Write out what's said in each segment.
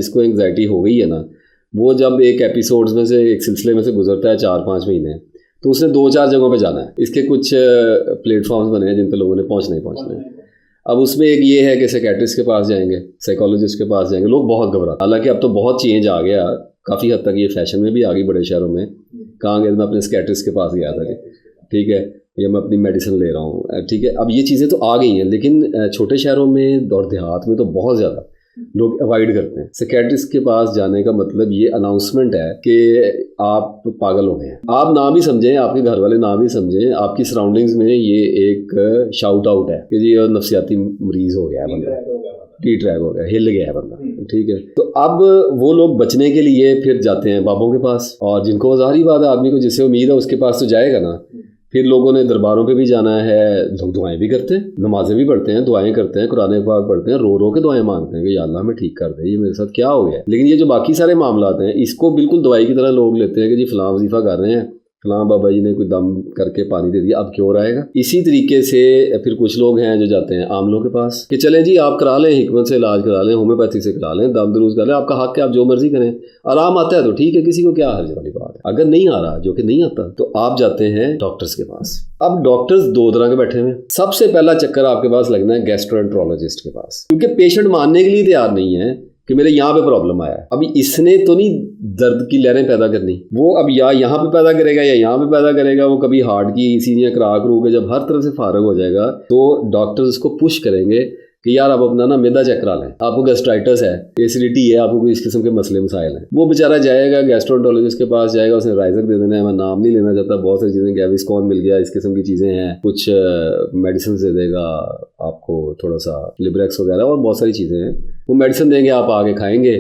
जिसको एंग्जाइटी हो गई है ना, वो जब एक एपिसोड्स में से एक सिलसिले में से गुजरता है 4-5 महीने, तो उसने 2-4 जगहों पे जाना है। इसके कुछ प्लेटफॉर्म्स बने हैं जिन पे लोगों ने पहुंचना ही पहुंचना है। अब उसमें एक ये है कि साइकियाट्रिस्ट के पास जाएंगे, साइकोलॉजिस्ट के पास जाएंगे, लोग बहुत घबराते। हालांकि अब तो बहुत चेंज आ गया, काफ़ी हद तक ये फैशन में भी आ गई बड़े शहरों में। कहाँ गया, मैं अपने साइकियाट्रिस्ट के पास गया था, ठीक है, या मैं अपनी मेडिसिन ले रहा हूँ, ठीक है। अब ये चीज़ें तो आ गई हैं, लेकिन छोटे शहरों में और देहात में तो बहुत ज़्यादा लोग अवॉइड करते हैं। साइकियाट्रिस्ट के पास जाने का मतलब ये अनाउंसमेंट है कि आप पागल हो गए हैं। आप ना भी समझें, आपके घर वाले ना भी समझें, आपकी सराउंडिंग्स में ये एक शाउट आउट है कि जी नफसियाती मरीज हो गया है बंदा, ट्रैक हो गया, हिल गया है बंदा, ठीक है। तो अब वो लोग बचने के लिए फिर जाते हैं बाबों के पास, और जिनको ज़ाहिर बात है आदमी को जिससे उम्मीद है उसके पास तो जाएगा ना। फिर लोगों ने दरबारों पे भी जाना है, लोग दुआएं भी करते हैं, नमाजें भी पढ़ते हैं, दुआएं करते हैं, कुरान पाक पढ़ते हैं, रो रो के दुआएं मांगते हैं कि या अल्लाह में ठीक कर दे, ये मेरे साथ क्या हो गया। लेकिन ये जो बाकी सारे मामलात हैं, इसको बिल्कुल दवाई की तरह लोग लेते हैं कि जी फलां वजीफ़ा कर रहे हैं, फलां बाबा जी ने कोई दम करके पानी दे दिया, अब क्यों रहेगा। इसी तरीके से फिर कुछ लोग हैं जो जाते हैं आमलों के पास कि चलें जी आप करा लें, हिकमत से इलाज करा लें, होम्योपैथी से करा लें, दम दरूज कर लें, आपका हक है, आप जो मर्जी करें, आराम आता है तो ठीक है, किसी को क्या हर्ज वाली बात है। अगर नहीं आ रहा, जो कि नहीं आता, तो आप जाते हैं डॉक्टर्स के पास। अब डॉक्टर्स 2 तरह के बैठे हुए हैं। सबसे पहला चक्कर आपके पास लगना है गैस्ट्रोएंटरोलॉजिस्ट के पास, क्योंकि पेशेंट मानने के लिए तैयार नहीं है कि मेरे यहाँ पे प्रॉब्लम आया है। अभी इसने तो नहीं दर्द की लहरें पैदा करनी, वो अब या यहाँ पे पैदा करेगा या यहाँ पे पैदा करेगा। वो कभी हार्ट की सीनियर करा करू के जब हर तरफ से फारग हो जाएगा तो डॉक्टर्स उसको पुश करेंगे कि यार आप अपना ना मैदा चेक करा लें, आपको गैस्ट्राइटिस है, एसिडिटी है, आपको कोई इस किस्म के मसले मसाइल हैं। वो बेचारा जाएगा गैस्ट्रोएंटरोलॉजिस्ट के पास जाएगा, उसने राइजर दे देना है, मैं नाम नहीं लेना चाहता, बहुत सारी चीज़ें, गैविस्कॉन मिल गया, इस किस्म की चीज़ें हैं, कुछ मेडिसिन दे देगा आपको, थोड़ा सा लिब्रेक्स वगैरह और बहुत सारी चीज़ें हैं। वो मेडिसिन देंगे, आप आगे खाएंगे,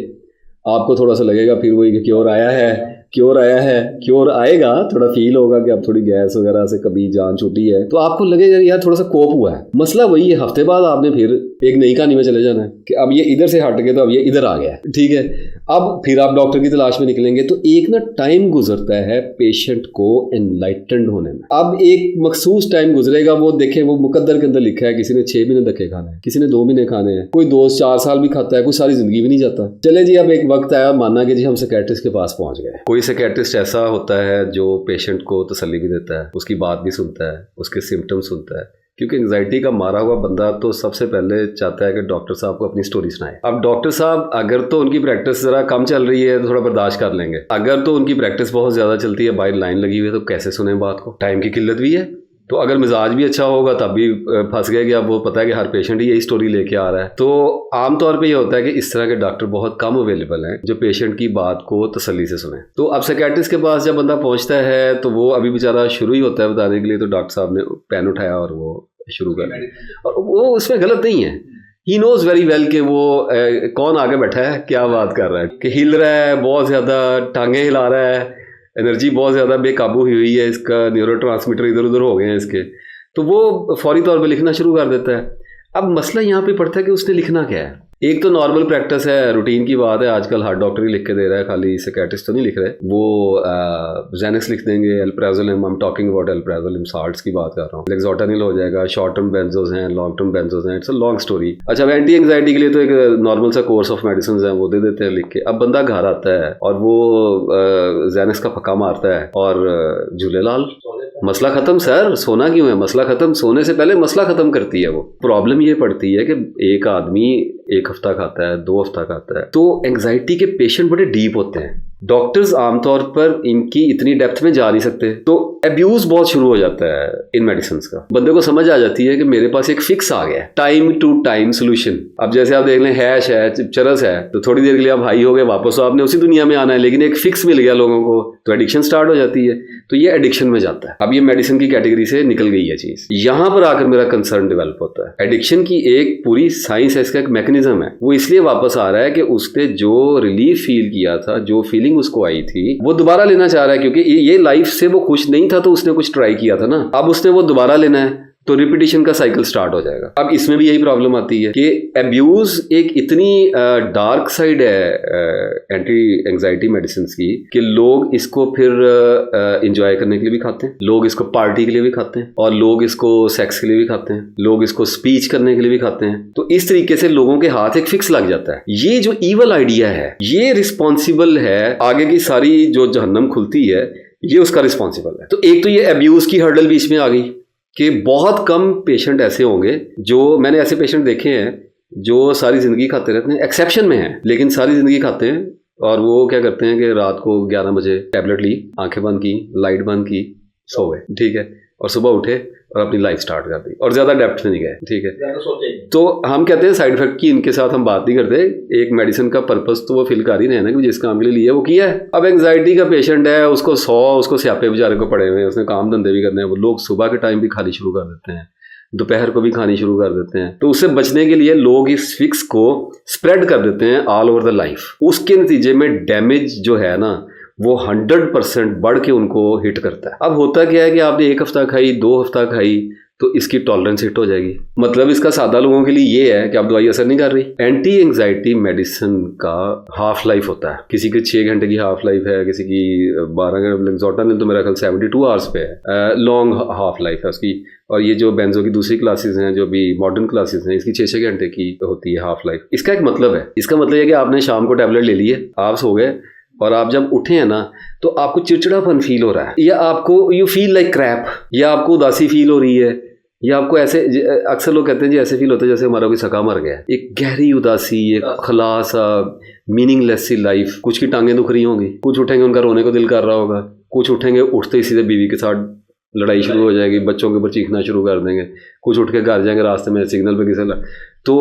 आपको थोड़ा सा लगेगा फिर वही क्योर आया है, क्योर आएगा, थोड़ा फील होगा कि अब थोड़ी गैस वगैरह से कभी जान छूटी है, तो आपको लगेगा यार थोड़ा सा कोप हुआ है। मसला वही है, हफ्ते बाद आपने फिर एक नई कहानी में चले जाना है कि अब ये इधर से हट गए तो अब ये इधर आ गया है, ठीक है। अब फिर आप डॉक्टर की तलाश में निकलेंगे, तो एक ना टाइम गुजरता है पेशेंट को एनलाइटेंड होने में। अब एक मखसूस टाइम गुजरेगा, वो देखें, वो मुकद्दर के अंदर लिखा है, किसी ने 6 महीने धक्के खाने हैं, किसी ने 2 महीने खाने हैं, कोई 2-4 साल भी खाता है, कोई सारी जिंदगी भी नहीं जाता। चले जी, अब एक वक्त आया, माना कि जी हम साइकियाट्रिस्ट के पास पहुंच गए। कोई साइकियाट्रिस्ट ऐसा होता है जो पेशेंट को तसल्ली भी देता है, उसकी बात भी सुनता है, उसके सिम्टम्स सुनता है, क्योंकि एंग्जाइटी का मारा हुआ बंदा तो सबसे पहले चाहता है कि डॉक्टर साहब को अपनी स्टोरी सुनाए। अब डॉक्टर साहब अगर तो उनकी प्रैक्टिस ज़रा कम चल रही है तो थोड़ा बर्दाश्त कर लेंगे, अगर तो उनकी प्रैक्टिस बहुत ज़्यादा चलती है, बाहर लाइन लगी हुई है, तो कैसे सुने बात को, टाइम की किल्लत भी है। तो अगर मिजाज भी अच्छा होगा तब भी फंस गए कि अब वो पता है कि हर पेशेंट ही यही स्टोरी लेके आ रहा है। तो आमतौर पे ये होता है कि इस तरह के डॉक्टर बहुत कम अवेलेबल हैं जो पेशेंट की बात को तसल्ली से सुने। तो अब साइकियाट्रिस्ट के पास जब बंदा पहुंचता है तो वो अभी बेचारा शुरू ही होता है बताने के लिए, तो डॉक्टर साहब ने पेन उठाया और वो शुरू कर दिया, और वो उसमें गलत नहीं है। ही नोज वेरी वेल कि वो कौन आगे बैठा है, क्या बात कर रहा है, कि हिल रहा है, बहुत ज़्यादा टांगे हिला रहा है, एनर्जी बहुत ज़्यादा बेकाबू हुई है, इसका न्यूरोट्रांसमीटर इधर उधर हो गए हैं इसके, तो वो फौरी तौर पे लिखना शुरू कर देता है। अब मसला यहाँ पे पड़ता है कि उसने लिखना क्या है। एक तो नॉर्मल प्रैक्टिस है, रूटीन की बात है, आजकल हार्ट डॉक्टर ही लिख के दे रहा है, खाली साइकियाट्रिस्ट तो नहीं लिख रहे। वो ज़ैनेक्स लिख देंगे, alprazolam, I am talking about alprazolam salts की बात कर रहा हूँ, लेक्सोटानिल हो जाएगा, शॉर्ट टर्म बेंजोज हैं, लॉन्ग टर्म बेंजोज हैं, इट्स अ लॉन्ग स्टोरी। अच्छा, अब एंटी एंग्जाइटी के लिए तो एक नॉर्मल सा कोर्स ऑफ मेडिसिन है, वो दे देते हैं लिख के। अब बंदा घर आता है और वो ज़ैनेक्स का पक्का मारता है और झूलेलाल, मसला खत्म सर, सोना क्यों है, मसला खत्म, सोने से पहले मसला खत्म करती है वो। प्रॉब्लम ये पड़ती है कि एक आदमी 1 हफ्ता खाता है, 2 हफ्ता खाता है, तो एंग्जाइटी के पेशेंट बड़े डीप होते हैं। डॉक्टर्स आमतौर पर इनकी इतनी डेप्थ में जा नहीं सकते, तो अब्यूज बहुत शुरू हो जाता है इन मेडिसिन का। बंदे को समझ आ जाती है कि मेरे पास एक फिक्स आ गया है, टाइम टू टाइम सोल्यूशन। अब जैसे आप देख लें, हैश है, चरस है, तो थोड़ी देर के लिए आप हाई हो गए, वापस तो आपने उसी दुनिया में आना है, लेकिन एक फिक्स मिल गया लोगों को, तो एडिक्शन स्टार्ट हो जाती है। तो ये एडिक्शन में जाता है। अब ये मेडिसिन की कैटेगरी से निकल गई है चीज। यहां पर आकर मेरा कंसर्न डेवलप होता है। एडिक्शन की एक पूरी साइंस है, इसका एक मैकेनिज्म है, वो इसलिए वापस आ रहा है कि उसने जो रिलीफ फील किया था, जो फीलिंग उसको आई थी, वो दोबारा लेना चाह रहा है, क्योंकि ये लाइफ से वो खुश नहीं था तो उसने कुछ ट्राई किया था ना, अब उसने वो दोबारा लेना है। तो रिपीटिशन का साइकिल स्टार्ट हो जाएगा। अब इसमें भी यही प्रॉब्लम आती है कि एब्यूज एक इतनी डार्क साइड है एंटी एंजाइटी मेडिसिन की कि लोग इसको फिर इंजॉय करने के लिए भी खाते हैं, लोग इसको पार्टी के लिए भी खाते हैं, और लोग इसको सेक्स के लिए भी खाते हैं, लोग इसको स्पीच करने के लिए भी खाते हैं। तो इस तरीके से लोगों के हाथ एक फिक्स लग जाता है। ये जो ईवल आइडिया है ये रिस्पॉन्सिबल है, आगे की सारी जो जहन्नम खुलती है ये उसका रिस्पॉन्सिबल है। तो एक तो ये अब्यूज की हर्डल बीच में आ गई कि बहुत कम पेशेंट ऐसे होंगे, जो मैंने ऐसे पेशेंट देखे हैं जो सारी जिंदगी खाते रहते हैं, एक्सेप्शन में है लेकिन सारी जिंदगी खाते हैं, और वो क्या करते हैं कि रात को 11 बजे टैबलेट ली, आंखें बंद की, लाइट बंद की, सो गए, ठीक है, और सुबह उठे और अपनी लाइफ स्टार्ट कर दी और ज्यादा डेप्थ में नहीं गए, ठीक है। तो हम कहते हैं साइड इफेक्ट की इनके साथ हम बात नहीं करते, एक मेडिसिन का पर्पस तो वो फिल कर ही रहे हैं ना कि जिस काम के लिए लिया वो किया है। अब एंजाइटी का पेशेंट है, उसको स्यापे बेचारे को पड़े हुए हैं, उसने काम धंधे भी करने हैं, वो लोग सुबह के टाइम भी खानी शुरू कर देते हैं, दोपहर को भी खानी शुरू कर देते हैं। तो उससे बचने के लिए लोग इस फिक्स को स्प्रेड कर देते हैं ऑल ओवर द लाइफ। उसके नतीजे में डैमेज जो है ना वो 100% बढ़ के उनको हिट करता है। अब होता क्या है कि आपने 1 हफ्ता खाई, 2 हफ्ता खाई तो इसकी टॉलरेंस हिट हो जाएगी। मतलब इसका सादा लोगों के लिए ये है कि अब दवाई असर नहीं कर रही। एंटी एंजाइटी मेडिसिन का हाफ लाइफ होता है, किसी की 6 घंटे की हाफ लाइफ है, किसी की 12 घंटे, लेक्सोटन तो मेरा ख्याल 72 आवर्स पे है, लॉन्ग हाफ लाइफ है उसकी। और ये जो बेंजो की दूसरी क्लासेस हैं, जो भी मॉडर्न क्लासेस हैं, इसकी 6-6 घंटे की होती है हाफ लाइफ। इसका एक मतलब है, इसका मतलब है कि आपने शाम को टैबलेट ले ली है, आप सो गए, और आप जब उठे हैं ना तो आपको चिड़चिड़ापन फील हो रहा है, या आपको यू फील लाइक क्रैप, या आपको उदासी फील हो रही है, या आपको ऐसे, अक्सर लोग कहते हैं जी ऐसे फील होता है जैसे हमारा कोई सका मर गया, एक गहरी उदासी, एक खलासा, मीनिंगलेस सी लाइफ। कुछ की टांगें दुख रही होंगी, कुछ उठेंगे उनका रोने को दिल कर रहा होगा, कुछ उठेंगे उठते ही सीधे बीवी के साथ लड़ाई शुरू हो जाएगी, बच्चों के ऊपर चीखना शुरू कर देंगे, कुछ उठ के घर जाएंगे, रास्ते में सिग्नल पे किसी तो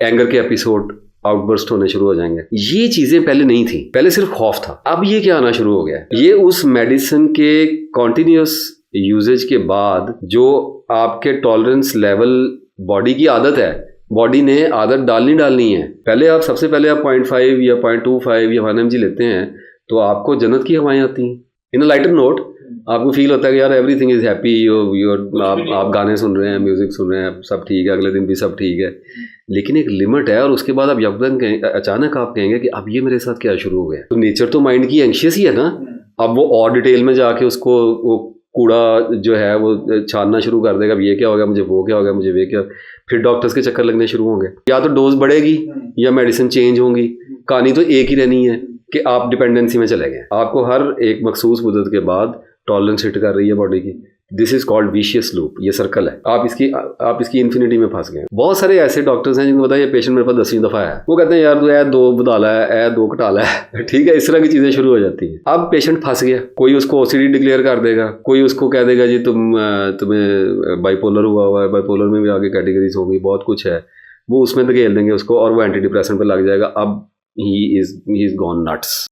एंगर के एपिसोड आउटबर्स्ट होने शुरू हो जाएंगे। ये चीजें पहले नहीं थी, पहले सिर्फ खौफ था, अब ये क्या आना शुरू हो गया है। ये उस मेडिसिन के कॉन्टिन्यूस यूजेज के बाद जो आपके टॉलरेंस लेवल, बॉडी की आदत है, बॉडी ने आदत डालनी है। पहले आप सबसे पहले आप 0.5 या 0.25 या 1 mg लेते हैं तो आपको जन्नत की हवाएं आती हैं। इन अ लाइटर नोट आपको फील होता है कि यार एवरीथिंग इज हैप्पी, आप गाने सुन रहे हैं, म्यूजिक सुन रहे हैं, सब ठीक है, अगले दिन भी सब ठीक है, लेकिन एक लिमिट है। और उसके बाद आप यकदम अचानक आप कहेंगे कि अब ये मेरे साथ क्या शुरू हो गया। तो नेचर तो माइंड की एंशियस ही है ना। अब वो और डिटेल में जाके उसको वो कूड़ा जो है वो छानना शुरू कर देगा, अब ये क्या हो गया मुझे, वो क्या हो गया मुझे, वे क्या। फिर डॉक्टर्स के चक्कर लगने शुरू होंगे, या तो डोज बढ़ेगी या मेडिसिन चेंज होंगी। कहानी तो एक ही रहनी है कि आप डिपेंडेंसी में चले गए। आपको हर एक मखसूस मुद्दत के बाद टॉलरेंस हिट कर रही है बॉडी की। This is called vicious loop, ये सर्कल है। आप इसकी इन्फिनिटी में फंस गए। बहुत सारे ऐसे डॉक्टर्स हैं जिनको पता है ये पेशेंट मेरे पास 10वीं दफा है, वो कहते हैं यार तू ए 2 बदाला है, ए 2 घटाला है, ठीक है, इस तरह की चीजें शुरू हो जाती हैं। अब पेशेंट फंस गया, कोई उसको ओसीडी डिक्लेयर कर देगा, कोई उसको कह देगा जी तुम्हें बाइपोलर हुआ है, बाइपोलर में भी आगे कैटेगरीज होंगी, बहुत कुछ है, वो उसमें धकेल देंगे उसको और वो एंटी डिप्रेसेंट पे लग जाएगा। अब ही इज गॉन नट्स।